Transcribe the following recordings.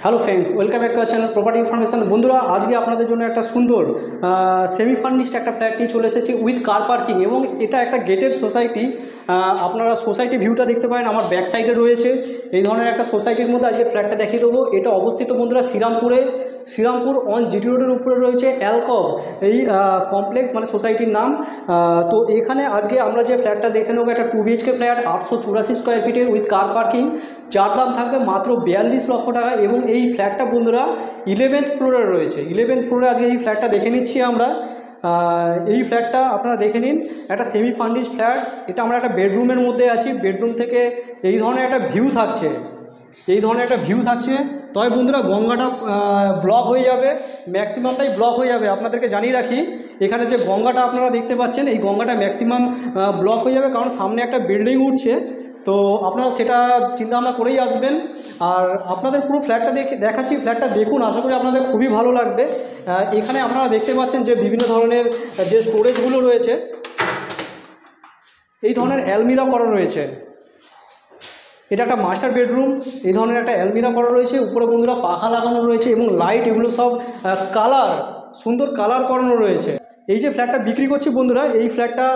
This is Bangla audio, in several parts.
Hello friends, welcome back to our channel property information. বন্ধুরা, আজকে আপনাদের জন্য একটা সুন্দর সেমি ফার্নিশড একটা ফ্ল্যাট নিয়ে চলে এসেছি উইথ কার পার্কিং, এবং এটা একটা গেটেড সোসাইটি। আপনারা সোসাইটি ভিউটা দেখতে পারেন, আমার ব্যাক সাইডে রয়েছে। এই ধরনের একটা সোসাইটির মধ্যে আজকে ফ্ল্যাটটা দেখিয়ে দেবো। এটা অবস্থিত বন্ধুরা শ্রীরামপুর অন জিটি রোডের উপরে রয়েছে অ্যালকভ এই কমপ্লেক্স, মানে সোসাইটির নাম। তো এখানে আজকে আমরা যে ফ্ল্যাটটা দেখে নেবো, একটা 2 BHK ফ্ল্যাট 884 স্কোয়ার ফিটের উইথ কার পার্কিং, যার দাম থাকবে মাত্র 42 লক্ষ টাকা। এবং এই ফ্ল্যাটটা বন্ধুরা 11th ফ্লোরে রয়েছে। 11th ফ্লোরে আজকে এই ফ্ল্যাটটা দেখে নিচ্ছি আমরা। এই ফ্ল্যাটটা আপনারা দেখে নিন, একটা সেমি ফার্নিশড ফ্ল্যাট। এটা আমরা একটা বেডরুমের মধ্যে আছি। বেডরুম থেকে এই ধরনের একটা ভিউ থাকছে, তবে বন্ধুরা গঙ্গাটা ব্লক হয়ে যাবে, ম্যাক্সিমামটাই ব্লক হয়ে যাবে। আপনাদেরকে জানিয়ে রাখি, এখানে যে গঙ্গাটা আপনারা দেখতে পাচ্ছেন, এই গঙ্গাটা ম্যাক্সিমাম ব্লক হয়ে যাবে, কারণ সামনে একটা বিল্ডিং উঠছে। তো আপনারা সেটা চিন্তাভাবনা করেই আসবেন। আর আপনাদের পুরো ফ্ল্যাটটা দেখাচ্ছি, ফ্ল্যাটটা দেখুন, আশা করি আপনাদের খুবই ভালো লাগবে। এখানে আপনারা দেখতে পাচ্ছেন যে বিভিন্ন ধরনের যে স্টোরেজগুলো রয়েছে, এই ধরনের অ্যালমিরা করা রয়েছে। এটা একটা মাস্টার বেডরুম, এই ধরনের একটা অ্যালমিরা করা রয়েছে। উপরে বন্ধুরা পাখা লাগানো রয়েছে এবং লাইট, এগুলো সব সুন্দর কালার করানো রয়েছে। এই যে ফ্ল্যাটটা বিক্রি করছি বন্ধুরা, এই ফ্ল্যাটটা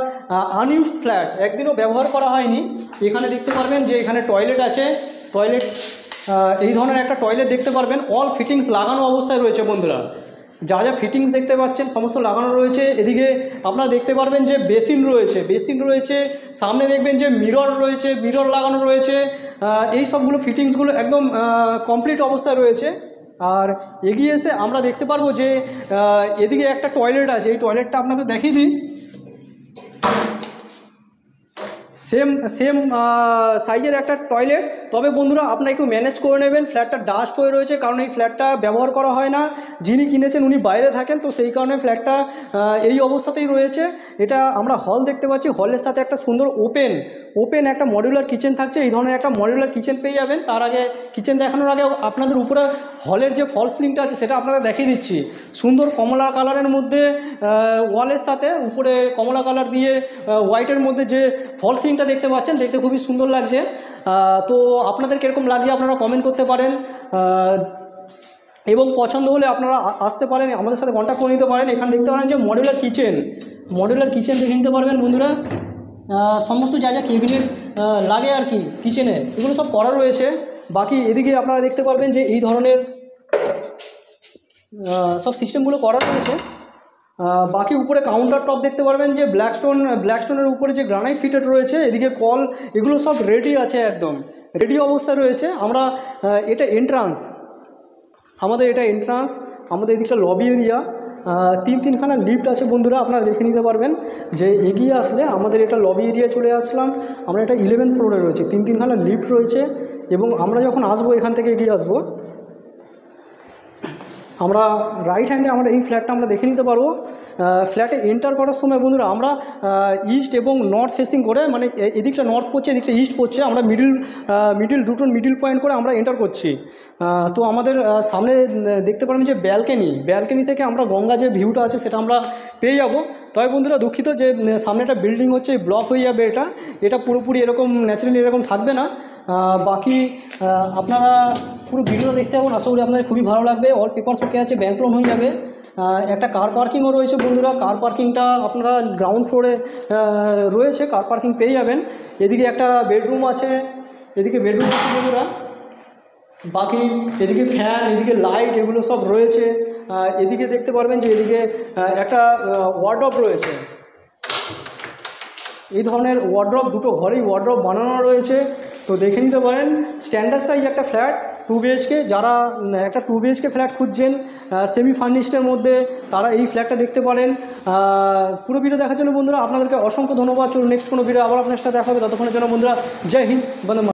আনইউজড ফ্ল্যাট, একদিনও ব্যবহার করা হয়নি। এখানে দেখতে পারবেন যে এখানে টয়লেট আছে। এই ধরনের একটা টয়লেট দেখতে পারবেন, অল ফিটিংস লাগানো অবস্থায় রয়েছে বন্ধুরা। যা যা ফিটিংস দেখতে পাচ্ছেন সমস্ত লাগানো রয়েছে। এদিকে আপনারা দেখতে পারবেন যে বেসিন রয়েছে। সামনে দেখবেন যে মিরর লাগানো রয়েছে। এই সবগুলো ফিটিংসগুলো একদম কমপ্লিট অবস্থায় রয়েছে। আর এগিয়ে এসে আমরা দেখতে পারবো যে এদিকে একটা টয়লেট আছে। এই টয়লেটটা আপনাদের দেখিয়ে দিই, সেম সাইজের একটা টয়লেট। তবে বন্ধুরা আপনারা একটু ম্যানেজ করে নেবেন, ফ্ল্যাটটা ডাস্ট হয়ে রয়েছে, কারণ এই ফ্ল্যাটটা ব্যবহার করা হয় না। যিনি কিনেছেন উনি বাইরে থাকেন, তো সেই কারণে ফ্ল্যাটটা এই অবস্থাতেই রয়েছে। এটা আমরা হল দেখতে পাচ্ছি, হলের সাথে একটা সুন্দর ওপেন একটা মডিউলার কিচেন থাকছে। এই ধরনের একটা মডিউলার কিচেন পেয়ে যাবেন। তার আগে কিচেন দেখানোর আগে আপনাদের উপরে হলের যে ফল সিলিংটা আছে সেটা আপনাদের দেখিয়ে দিচ্ছি। সুন্দর কমলা কালারের মধ্যে ওয়ালের সাথে উপরে কমলা কালার দিয়ে হোয়াইটের মধ্যে যে ফল সিলিংটা দেখতে পাচ্ছেন, দেখতে খুবই সুন্দর লাগছে। তো আপনাদের কীরকম লাগছে আপনারা কমেন্ট করতে পারেন, এবং পছন্দ হলে আপনারা আসতে পারেন, আমাদের সাথে কন্ট্যাক্ট করে নিতে পারেন। এখানে দেখতে পারেন যে মডিউলার কিচেন দেখে নিতে পারবেন বন্ধুরা। সমস্ত যা যা কেবিনেট লাগে আর কি কিচেনে, এগুলো সব করা রয়েছে। বাকি এদিকে আপনারা দেখতে পারবেন যে এই ধরনের সব সিস্টেমগুলো করা রয়েছে। বাকি উপরে কাউন্টার টপ দেখতে পারবেন যে ব্ল্যাকস্টোনের উপরে যে গ্রানাইট ফিটেড রয়েছে। এদিকে কল, এগুলো সব রেডি আছে, একদম রেডি অবস্থায় রয়েছে। এটা এন্ট্রান্স, আমাদের এদিকটা লবি এরিয়া। তিনখানা লিফট আছে বন্ধুরা, আপনারা দেখে নিতে পারবেন যে এগিয়ে আসলে আমাদের এটা লবি এরিয়া চলে আসলাম। আমরা এটা 11th ফ্লোরে রয়েছে, তিনখানা লিফট রয়েছে। এবং আমরা যখন আসবো, এখান থেকে এগিয়ে আসবো, আমরা রাইট হ্যান্ডে আমরা এই ফ্ল্যাটটা আমরা দেখে নিতে পারবো। ফ্ল্যাটে এন্টার করার সময় বন্ধুরা আমরা ইস্ট এবং নর্থ ফেসিং করে, মানে এদিকটা নর্থ পড়ছে, এদিকটা ইস্ট পড়ছে, আমরা দুটো মিডিল পয়েন্ট করে আমরা এন্টার করছি। তো আমাদের সামনে দেখতে পারেন যে ব্যালকনি থেকে আমরা গঙ্গা যে ভিউটা আছে সেটা আমরা পেয়ে যাব। তবে বন্ধুরা দুঃখিত যে সামনে একটা বিল্ডিং হচ্ছে, ব্লক হয়ে যাবে। এটা পুরোপুরি এরকম ন্যাচারালি এরকম থাকবে না। বাকি আপনারা পুরো ভিডিওটা দেখতে পাবেন, আশা করি আপনাদের খুবই ভালো লাগবে। অল পেপারস ওকে আছে, ব্যাংক লোন হয়ে যাবে। একটা কার পার্কিংও রয়েছে বন্ধুরা। কার পার্কিংটা আপনারা গ্রাউন্ড ফ্লোরে রয়েছে, কার পার্কিং পেয়ে যাবেন। এদিকে একটা বেডরুম আছে বন্ধুরা। বাকি এদিকে ফ্যান, এদিকে লাইট, এগুলো সব রয়েছে। এদিকে দেখতে পারবেন যে এদিকে একটা ওয়ার্ডরোব রয়েছে। এই ধরনের ওয়ার্ডরোব, দুটো ঘরেই ওয়ার্ডরোব বানানো রয়েছে। তো দেখে নিতে পারেন, স্ট্যান্ডার্ড সাইজ একটা ফ্ল্যাট 2 BHK। যারা একটা 2 BHK ফ্ল্যাট খুঁজছেন সেমি ফার্নিশডের মধ্যে, তারা এই ফ্ল্যাটটা দেখতে পারেন। পুরো ভিডিও দেখার জন্য বন্ধুরা আপনাদেরকে অসংখ্য ধন্যবাদ। চলুন নেক্সট কোনো ভিডিও আবার আপনার সাথে দেখা হবে। ততক্ষণের জন্য বন্ধুরা জয় হিন্দ, বন্দে মাতরম।